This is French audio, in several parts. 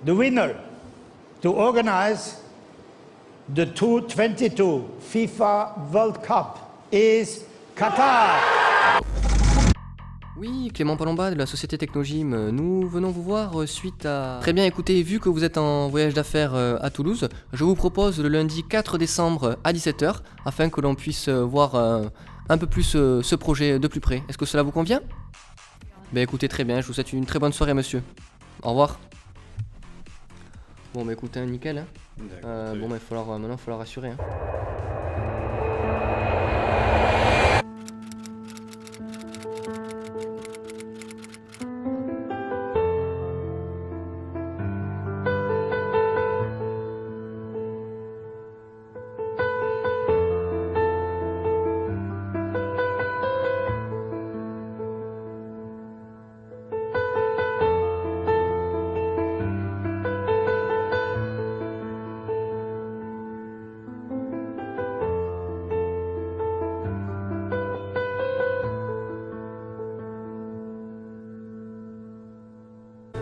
The winner to organize the 2022 FIFA World Cup is Qatar. Oui, Clément Palomba de la société Technogym, nous venons vous voir suite à... Très bien, écoutez, vu que vous êtes en voyage d'affaires à Toulouse, je vous propose le lundi 4 décembre à 17h, afin que l'on puisse voir un peu plus ce projet de plus près. Est-ce que cela vous convient ? Ben écoutez, très bien, je vous souhaite une très bonne soirée, monsieur. Au revoir. Bon, bah écoutez, nickel. Hein. Bon, bah maintenant, il va falloir assurer. Hein.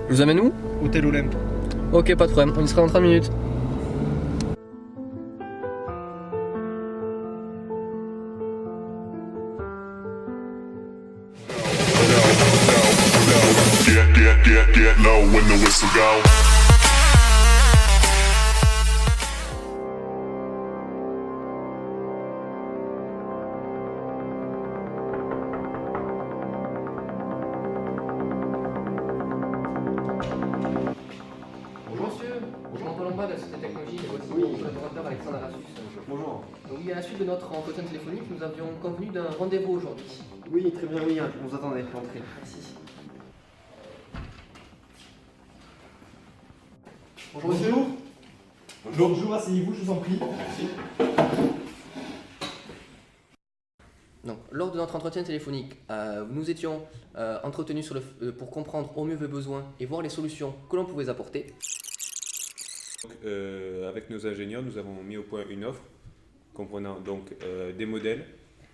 Je vous amène où ? Hôtel Olympe. Ok, pas de problème, on y sera dans 30 minutes. Get low when the whistle go. Bonjour monsieur, Clément Palomba de la société Technologie et voici mon collaborateur Alexandre Arassus. Bonjour. Oui, à la suite de notre entretien téléphonique, nous avions convenu d'un rendez-vous aujourd'hui. Oui, très bien, oui, on vous attendait, entrez. Merci. Bonjour monsieur. Bonjour, asseyez-vous, je vous en prie. Donc, lors de notre entretien téléphonique, nous étions entretenus pour comprendre au mieux vos besoins et voir les solutions que l'on pouvait apporter. Donc, avec nos ingénieurs, nous avons mis au point une offre comprenant donc des modèles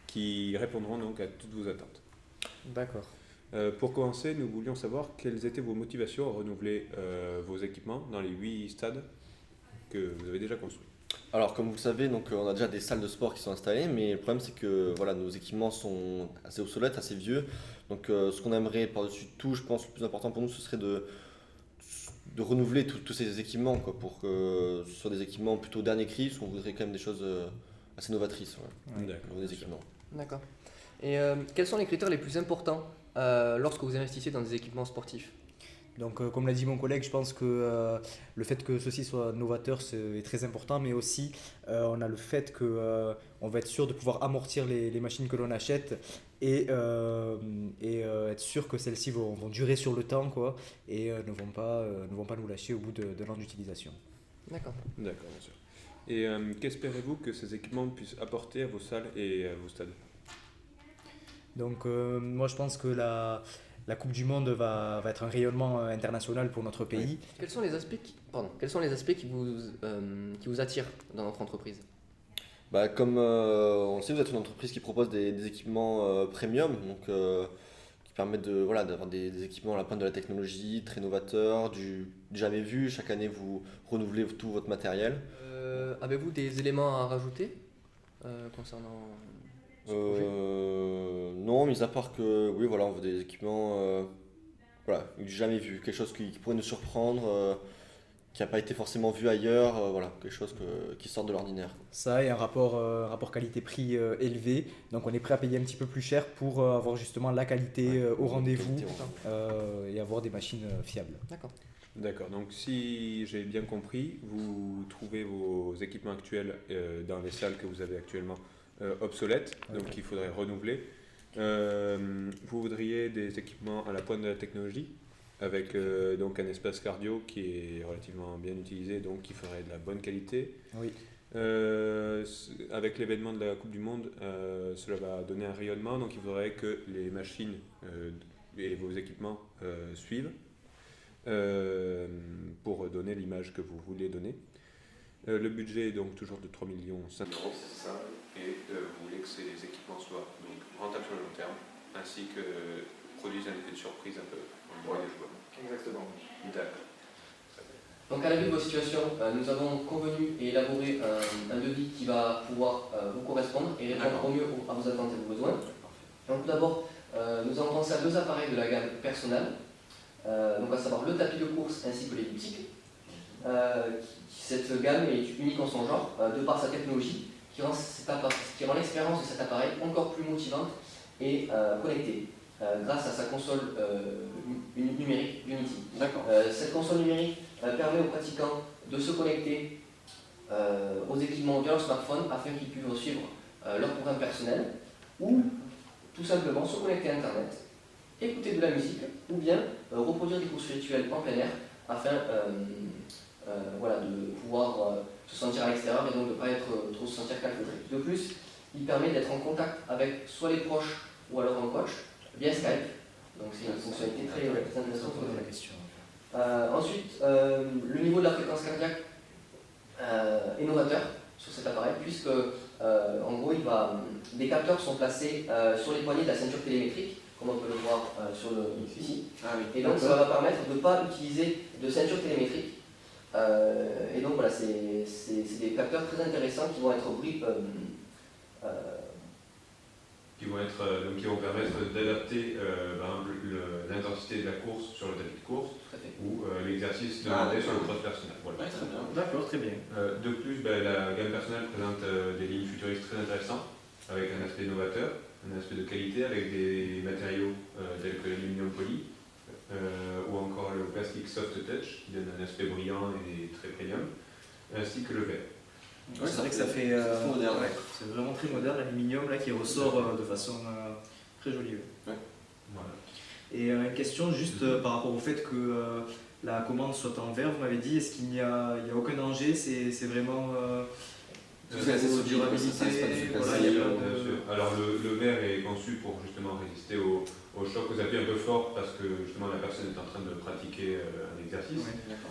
qui répondront donc à toutes vos attentes. D'accord. Pour commencer, nous voulions savoir quelles étaient vos motivations à renouveler vos équipements dans les 8 stades que vous avez déjà construits. Alors comme vous le savez, donc, on a déjà des salles de sport qui sont installées, mais le problème c'est que voilà, nos équipements sont assez obsolètes, assez vieux. Donc ce qu'on aimerait par-dessus tout, je pense le plus important pour nous, ce serait de renouveler tous ces équipements quoi, pour que ce soit des équipements plutôt dernier cri, parce qu'on voudrait quand même des choses assez novatrices. Ouais, D'accord. des équipements. D'accord. Et quels sont les critères les plus importants lorsque vous investissez dans des équipements sportifs ? Donc, comme l'a dit mon collègue, je pense que le fait que ceci soit novateur est très important, mais aussi on a le fait qu'on va être sûr de pouvoir amortir les machines que l'on achète et être sûr que celles-ci vont durer sur le temps quoi, et ne vont pas nous lâcher au bout d'un an d'utilisation. D'accord. D'accord, bien sûr. Et qu'espérez-vous que ces équipements puissent apporter à vos salles et à vos stades ? Donc, moi je pense que la Coupe du Monde va être un rayonnement international pour notre pays. Quels sont les aspects qui vous attirent dans notre entreprise ? Bah, comme on le sait, vous êtes une entreprise qui propose des équipements premium, donc, qui permettent d'avoir des équipements à la pointe de la technologie, très novateurs, du jamais vu. Chaque année, vous renouvelez tout votre matériel. Avez-vous des éléments à rajouter concernant ce projet ? Non, mis à part que oui, voilà, on veut des équipements du jamais vu, quelque chose qui pourrait nous surprendre, qui n'a pas été forcément vu ailleurs, voilà, quelque chose qui sort de l'ordinaire. Ça et un rapport qualité-prix élevé, donc on est prêt à payer un petit peu plus cher pour avoir justement la qualité au rendez-vous et avoir des machines fiables. D'accord. D'accord, donc si j'ai bien compris, vous trouvez vos équipements actuels dans les salles que vous avez actuellement obsolètes, donc qu'il faudrait renouveler. Vous voudriez des équipements à la pointe de la technologie, avec donc un espace cardio qui est relativement bien utilisé, donc qui ferait de la bonne qualité. Oui. Avec l'événement de la Coupe du Monde, cela va donner un rayonnement, donc il faudrait que les machines et vos équipements suivent pour donner l'image que vous voulez donner. Le budget est donc toujours de 3,5 millions €, c'est ça, et vous voulez que ces équipements soient donc rentables sur le long terme, ainsi que produisent un effet de surprise un peu dans les joueurs. Exactement. D'accord. Donc à la vue de votre situation, nous avons convenu et élaboré un devis qui va pouvoir vous correspondre et répondre au mieux à vos attentes et vos besoins. Donc tout d'abord, nous avons pensé à 2 appareils de la gamme personnelle, donc à savoir le tapis de course ainsi que l'elliptique. Cette gamme est unique en son genre, de par sa technologie, qui rend l'expérience de cet appareil encore plus motivante et connectée, grâce à sa console numérique Unity. Cette console numérique permet aux pratiquants de se connecter aux équipements via leur smartphone afin qu'ils puissent suivre leur programme personnel ou tout simplement se connecter à Internet, écouter de la musique ou bien reproduire des courses virtuelles en plein air afin de pouvoir se sentir à l'extérieur et donc de ne pas trop se sentir calfeutré. De plus, il permet d'être en contact avec soit les proches ou alors un coach via Skype. Donc c'est une fonctionnalité très intéressante. Ensuite, le niveau de la fréquence cardiaque est novateur sur cet appareil puisque en gros des capteurs sont placés sur les poignées de la ceinture télémétrique, comme on peut le voir ici. Et donc ça va permettre de ne pas utiliser de ceinture télémétrique. Et donc voilà, c'est des capteurs très intéressants qui vont être qui vont permettre d'adapter par exemple l'intensité de la course sur le tapis de course ou l'exercice demandé sur le cross personnel. Voilà. Ouais, très bien. D'accord, très bien. De plus, la gamme personnelle présente des lignes futuristes très intéressantes avec un aspect novateur, un aspect de qualité avec des matériaux tels que l'aluminium poli ou encore le plastique soft touch qui donne un aspect brillant et très premium, ainsi que le verre. Ouais, c'est vrai que ça fait moderne. ouais, c'est vraiment très moderne, l'aluminium là qui ressort de façon très jolie. Ouais. Voilà. Et une question juste par rapport au fait que la commande soit en verre, vous m'avez dit, est-ce qu'il n'y a aucun danger, c'est vraiment C'est assez solide, durabilité, ça reste pas du tout voilà, cassé, il y a pas Bien de- sûr. Alors le verre est conçu pour justement résister au choc, aux appuis un peu forts parce que justement la personne est en train de pratiquer un exercice. Ouais. D'accord.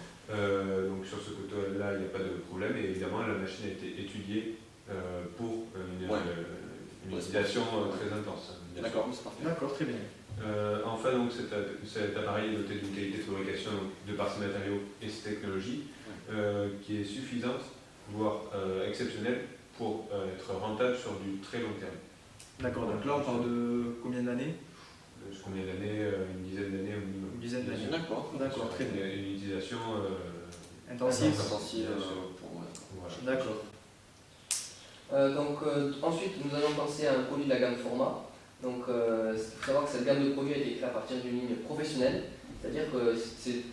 Donc sur ce côté-là, il n'y a pas de problème et évidemment la machine a été étudiée pour une utilisation très intense. bien sûr. D'accord, c'est parfait. D'accord, très bien. Enfin, donc, cet appareil est doté d'une qualité de fabrication de par ses matériaux et ses technologies qui est suffisante, voire exceptionnelle, pour être rentable sur du très long terme. D'accord, donc là on parle de combien d'années? Combien d'années? Une dizaine d'années au minimum. Une dizaine d'années. D'accord. D'accord, très bien. Une utilisation Intensive. Intensive pour voilà. D'accord. Ensuite, nous allons penser à un produit de la gamme Format. Donc, il faut savoir que cette gamme de produits a été créée à partir d'une ligne professionnelle, c'est-à-dire que ces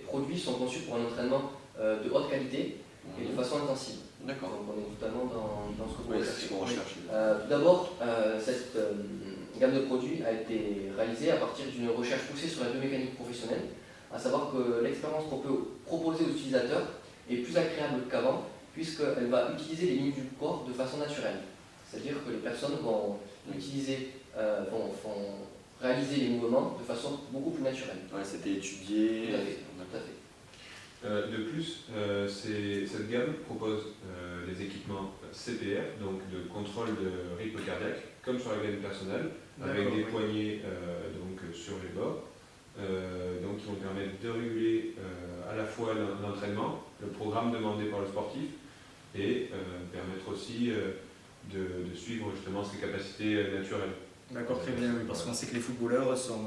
produits sont conçus pour un entraînement de haute qualité et de façon intensive. D'accord. Donc, on est totalement dans ce que vous Oui, recherchez. c'est ce qu'on recherche. Tout d'abord, cette gamme de produits a été réalisée à partir d'une recherche poussée sur la biomécanique professionnelle, à savoir que l'expérience qu'on peut proposer aux utilisateurs est plus agréable qu'avant, puisqu'elle va utiliser les lignes du corps de façon naturelle. C'est-à-dire que les personnes vont vont réaliser les mouvements de façon beaucoup plus naturelle. Ouais, c'était étudié. Tout à fait, tout à fait. De plus, cette gamme propose des équipements CPR, donc de contrôle de rythme cardiaque, comme sur la gamme personnelle, avec des poignées sur les bords, donc qui vont permettre de réguler à la fois l'entraînement, le programme demandé par le sportif, et permettre aussi de suivre justement ses capacités naturelles. D'accord, très bien, oui, parce qu'on sait que les footballeurs sont,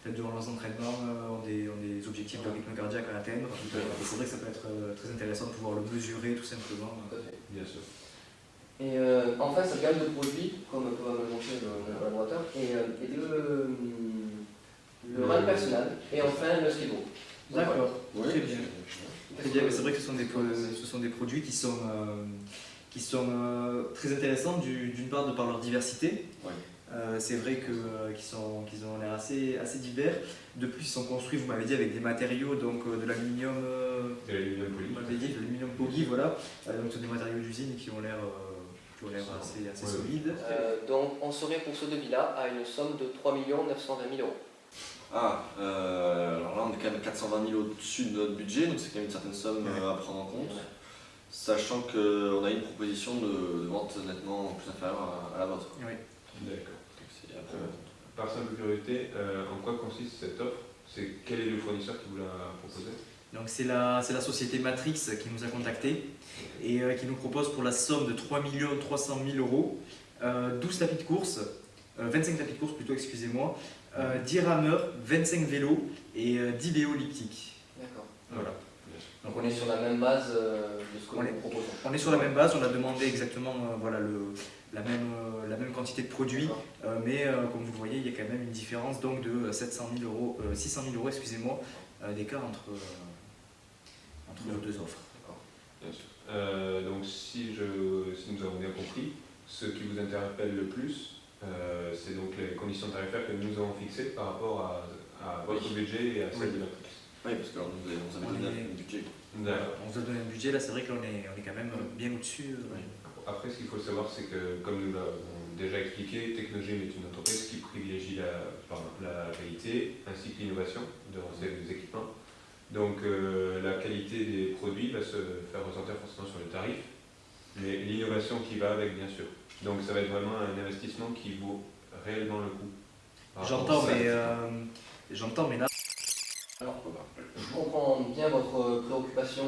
peut-être durant leurs entraînements, ont des objectifs de rythme cardiaque à atteindre. Et c'est vrai que ça peut être très intéressant de pouvoir le mesurer tout simplement. Tout à fait. Bien sûr. Et enfin, cette gamme de produits, comme peut me le montrer le collaborateur, est le run personnel et enfin le skibo. D'accord, Oui, très bien. c'est- Très bien, mais c'est vrai que ce sont des produits qui sont très intéressants d'une part de par leur diversité. Ouais. C'est vrai qu'ils ont l'air assez divers. De plus, ils sont construits, vous m'avez dit, avec des matériaux, donc de l'aluminium. Et l'aluminium poli. Vous m'avez dit, de l'aluminium poli, voilà. Donc, c'est des matériaux d'usine qui ont l'air assez Ouais. solides. Donc on serait pour ce devis-là à une somme de 3 920 000 €. Ah, alors là on est quand même 420 000 au-dessus de notre budget, donc c'est quand même une certaine somme à prendre en compte. Sachant qu'on a une proposition de vente nettement plus inférieure à la vôtre. Oui. D'accord. Donc c'est à prendre en compte. Par simple curiosité, en quoi consiste cette offre? Quel est le fournisseur qui vous l'a proposé? c'est la société Matrix qui nous a contactés et qui nous propose pour la somme de 3 300 000 euros 12 tapis de course, 25 tapis de course plutôt, excusez-moi, 10 rameurs, 25 vélos et 10 vélos elliptiques. D'accord. Voilà. Donc on est sur la même base de ce que On nous est- vous proposons. On est sur la même base, on a demandé exactement la même quantité de produits, D'accord. mais comme vous le voyez, il y a quand même une différence donc de 600 000 euros, excusez-moi, d'écart entre nos deux offres. Bien sûr. Donc si nous avons bien compris, ce qui vous interpelle le plus, c'est donc les conditions tarifaires que nous avons fixées par rapport à votre budget et à celle de Matrix. Oui, parce que alors, nous avons donné un budget. D'accord. On se donne un budget, là c'est vrai que là on est quand même bien au-dessus. Après, ce qu'il faut savoir, c'est que, comme nous l'avons déjà expliqué, Technogym est une entreprise qui privilégie la qualité ainsi que l'innovation de ses équipements. Donc, la qualité des produits va se faire ressentir forcément sur le tarif, mais l'innovation qui va avec, bien sûr. Donc, ça va être vraiment un investissement qui vaut réellement le coup. par rapport J'entends, mais là. Alors, je comprends bien votre préoccupation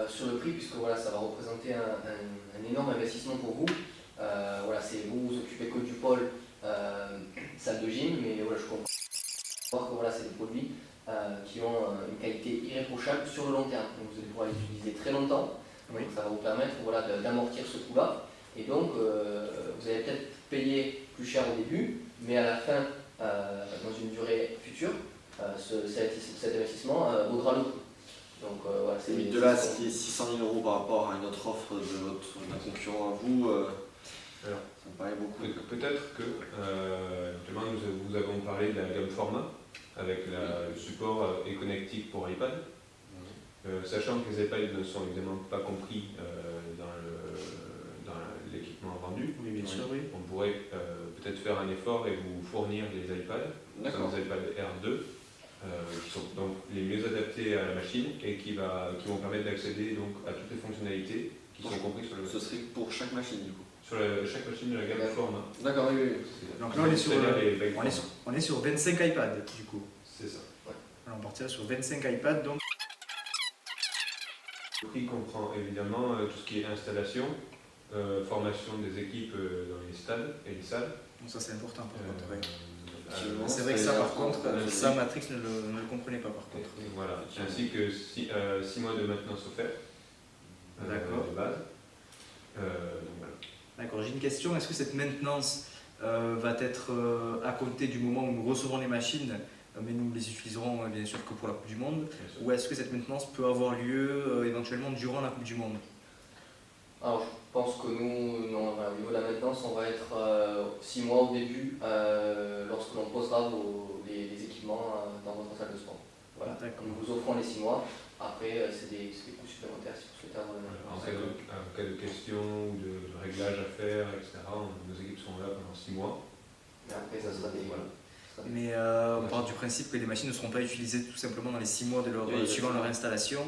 sur le prix, puisque voilà, ça va représenter un énorme investissement pour vous. Voilà, vous vous occupez que du pôle salle de gym, mais voilà, je comprends voir que voilà, c'est des produits qui ont une qualité irréprochable sur le long terme. Donc vous allez pouvoir les utiliser très longtemps. Oui. Donc, ça va vous permettre voilà, d'amortir ce coût-là. Et donc, vous allez peut-être payer plus cher au début, mais à la fin, dans une durée future, cet investissement vaudra le coup. Donc voilà, Et de là, ce qui est 600 000 euros par rapport à une autre offre d'un concurrent à vous, Alors, ça me paraît beaucoup. Peut-être que, justement, nous vous avons parlé de la gamme format, avec le support e-connectique pour iPad. Sachant que les iPads ne sont évidemment pas compris dans l'équipement vendu, Oui, bien sûr, oui. on pourrait peut-être faire un effort et vous fournir des iPads, D'accord. des iPad R2, qui sont donc les mieux adaptés à la machine et qui vont permettre d'accéder donc à toutes les fonctionnalités qui sont comprises sur Ce serait pour chaque machine du coup. chaque machine de la gamme format. D'accord, oui, oui. Donc là on est sur, C'est-à-dire les bagues format. on est sur 25 iPads du coup. C'est ça. Alors, on partira sur 25 iPads donc. Le prix comprend évidemment tout ce qui est installation, formation des équipes dans les stades et les salles. Donc ça c'est important par contre. Oui. Effectivement. C'est vrai que ça par contre, ça Matrix ne le comprenait pas par contre. Voilà, ainsi que 6 mois de maintenance offerte D'accord. de base. Donc voilà. D'accord, j'ai une question. Est-ce que cette maintenance va être à compter du moment où nous recevons les machines, mais nous les utiliserons bien sûr que pour la Coupe du Monde, Bien sûr. ou est-ce que cette maintenance peut avoir lieu éventuellement durant la Coupe du Monde? Alors, je pense que nous, non, voilà, au niveau de la maintenance, on va être 6 mois au début lorsque l'on posera les équipements dans votre salle de sport. Voilà. D'accord. Nous vous offrons les 6 mois. Après, c'est des coûts supplémentaires si vous souhaitez avoir une En cas de questions ou de réglages à faire, etc., nos équipes sont là pendant 6 mois. Mais après, ça sera des. Voilà. Mais on part du principe que les machines ne seront pas utilisées tout simplement dans les 6 mois suivant leur installation,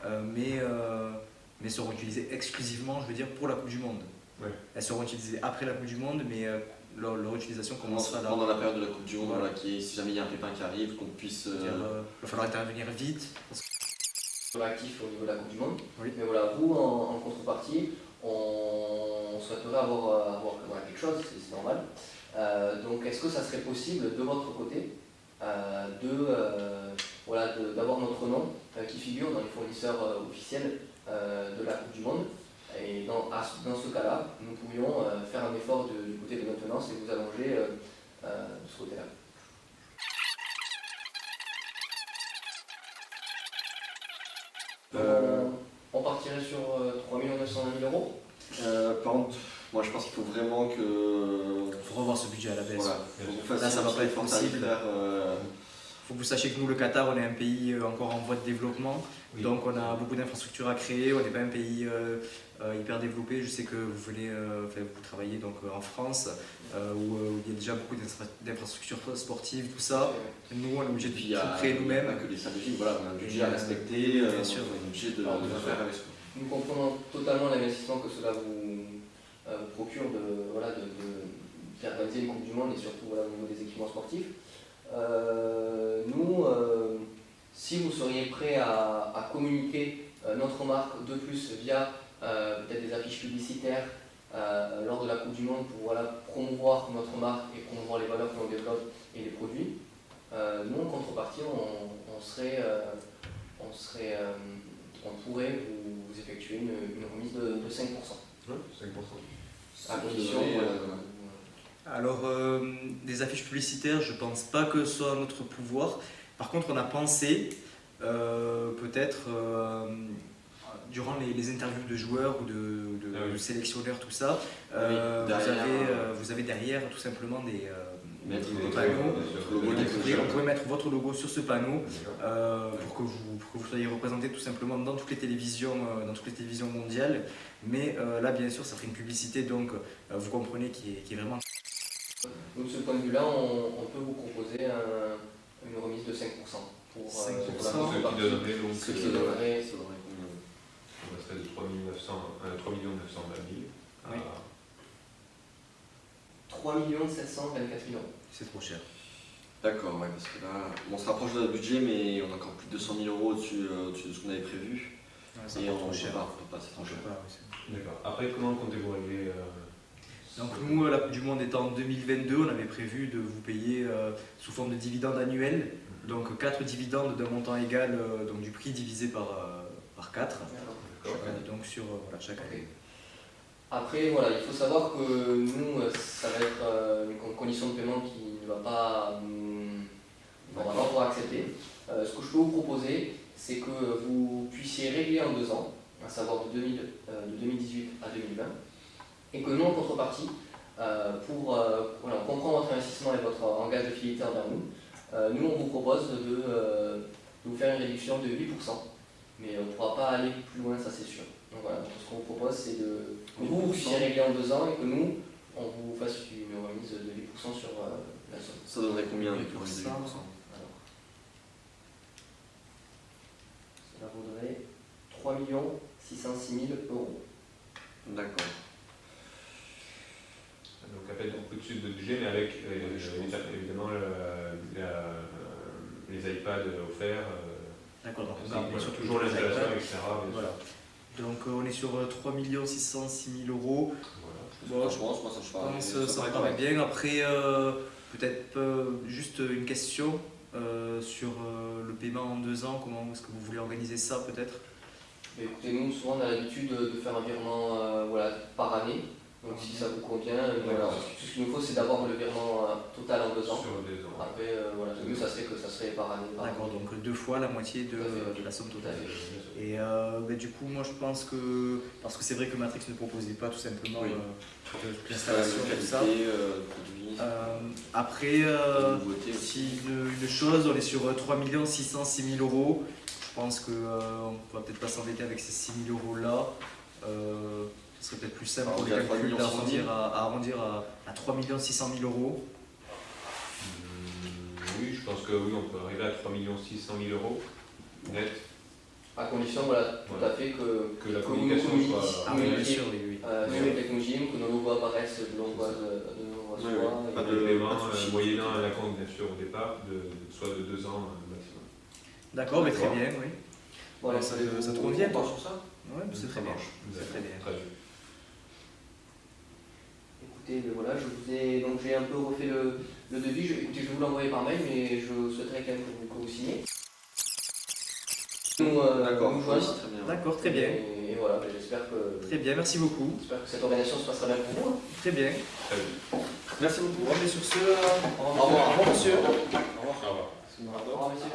D'accord. mais seront utilisées exclusivement, je veux dire, pour la Coupe du Monde. Ouais. Elles seront utilisées après la Coupe du Monde, mais leur utilisation commencera là. Pendant la période de la Coupe du Monde, Voilà. voilà, si jamais il y a un pépin qui arrive, qu'on puisse. Il va falloir intervenir vite. Actif au niveau de la Coupe du Monde. Oui. Mais voilà, vous, en contrepartie, on souhaiterait avoir voilà, quelque chose, c'est normal. Donc, est-ce que ça serait possible de votre côté d'avoir notre nom qui figure dans les fournisseurs officiels de la Coupe du Monde? Et dans ce cas-là, nous pourrions faire un effort du côté de maintenance et vous allonger de ce côté-là. On partirait sur 3 920 000 euros. Par contre, moi je pense qu'il faut vraiment que. Il faut revoir ce budget à la baisse. Voilà, faut que vous Là, fassiez ça va un pas être effort possible. tarifaire, Il faut que vous sachiez que nous, le Qatar, on est un pays encore en voie de développement. Oui. Donc on a beaucoup d'infrastructures à créer, on n'est pas un pays hyper développé. Je sais que vous travaillez donc, en France, où il y a déjà beaucoup d'infrastructures sportives, tout ça. Nous, on est obligé Et de puis il y a tout créer pas nous-mêmes. que les salles de gym, voilà, on a un budget Et, à respecter, bien sûr. on est obligé de Alors, faire avec ça. Nous comprenons totalement l'investissement que cela vous procure de faire réaliser une Coupe du Monde et surtout voilà, au niveau des équipements sportifs. Nous, si vous seriez prêt à communiquer notre marque de plus via peut-être des affiches publicitaires lors de la Coupe du Monde pour voilà, promouvoir notre marque et promouvoir les valeurs que l'on développe et les produits, nous en contrepartie on pourrait vous effectuer une remise de 5%. Ouais, 5%. À condition. Alors, des affiches publicitaires, je pense pas que ce soit notre pouvoir. Par contre, on a pensé peut-être durant les interviews de joueurs ou de sélectionneurs, tout ça, vous avez derrière tout simplement des panneaux. On pourrait mettre votre logo sur ce panneau pour que vous soyez représenté tout simplement dans toutes les télévisions mondiales. Mais là, bien sûr, ça ferait une publicité, donc vous comprenez qui est vraiment. Donc, de ce point de vue-là, on peut vous proposer une remise de 5% pour 5%, la Ce qui donnerait donc. ce qui donnerait On passerait de 3 920 000 à Oui. 3 724 000 €. C'est trop cher. D'accord, ouais, parce que là, on se rapproche de notre budget, mais on a encore plus de 200 000 € au-dessus de ce qu'on avait prévu. Ouais, Et on trop cher. peut pas, c'est trop cher. D'accord. Après, comment comptez-vous régler Donc nous, la Coupe du Monde étant en 2022, on avait prévu de vous payer sous forme de dividendes annuels, donc 4 dividendes d'un montant égal, donc du prix divisé par 4, D'accord. donc sur chaque année. Après, voilà, il faut savoir que nous, ça va être une condition de paiement qui ne va pas, on va pas pouvoir accepter. Ce que je peux vous proposer, c'est que vous puissiez régler en 2 ans, à savoir de 2018 à 2020, et que nous, en contrepartie, voilà, on comprend votre investissement et votre engagement de fidélité envers nous, nous, on vous propose de vous faire une réduction de 8%, mais on ne pourra pas aller plus loin, ça c'est sûr. Donc voilà, donc ce qu'on vous propose, c'est que vous puissiez régler en 2 ans et que nous, on vous fasse une remise de 8% sur la somme. Ça donnerait combien avec 8%? le remise de 8%? Alors, cela vaudrait 3 606 000 €. D'accord. Donc à peine beaucoup dessus de budget, mais avec évidemment les iPads offerts. D'accord, donc Voilà, bien sûr, toujours l'installation, etc. bien Voilà. Donc on est sur 3 606 000 €. Voilà. Bon, Je pense, moi ça me je paraît. pense que ça me paraît bien. Après, peut-être juste une question sur le paiement en 2 ans. Comment est-ce que vous voulez organiser ça peut-être? Mais écoutez, nous, souvent, on a l'habitude de faire un virement voilà, par année. Donc si ça vous convient, voilà, tout ce qu'il nous faut, c'est d'avoir le virement total en 2 ans. Sur 2 ans. Après, voilà, le mieux, ça serait que ça serait par année. D'accord, donc 2 fois la moitié de la somme Tout à totale. fait. Et du coup, moi je pense que, parce que c'est vrai que Matrix ne proposait pas tout simplement Oui. toute l'installation, tout ça. Produit, Après, nouveauté aussi. si une chose, on est sur 3 606 000 €. Je pense qu'on ne va peut-être pas s'embêter avec ces 6 000 € là. Ce serait peut-être plus simple pour les Arrondir à 3 calculs 600 000. d'arrondir à 3 600 000 €. Oui, je pense que oui, on peut arriver à 3 600 000 € net, À condition, voilà, tout à fait que que la vous communication nous soit. Ah oui, bien sûr, oui. sur les technologies, que nos logos apparaissent de nombreuses Oui, fois. oui. Pas Le paiement, pas de souci. moyennant un acompte bien sûr au départ, soit de 2 ans maximum. D'accord, mais très bien, oui. Voilà, Ça vous- te vous- convient, vous- toi, sur ça? Ouais, c'est très bien. C'est très bien. Très bien. Écoutez, voilà, donc j'ai un peu refait le devis. Écoutez, je vais vous l'envoyer par mail, mais je souhaiterais quand même que vous signiez. D'accord, nous oui, joindre. c'est très bien. D'accord, très bien. Et voilà, j'espère que Merci beaucoup. cette organisation se passera bien pour vous. Très bien. Très bien. Merci beaucoup. Bon, mais sur ce, Au Au revoir. monsieur. Au revoir. Au revoir. revoir, monsieur.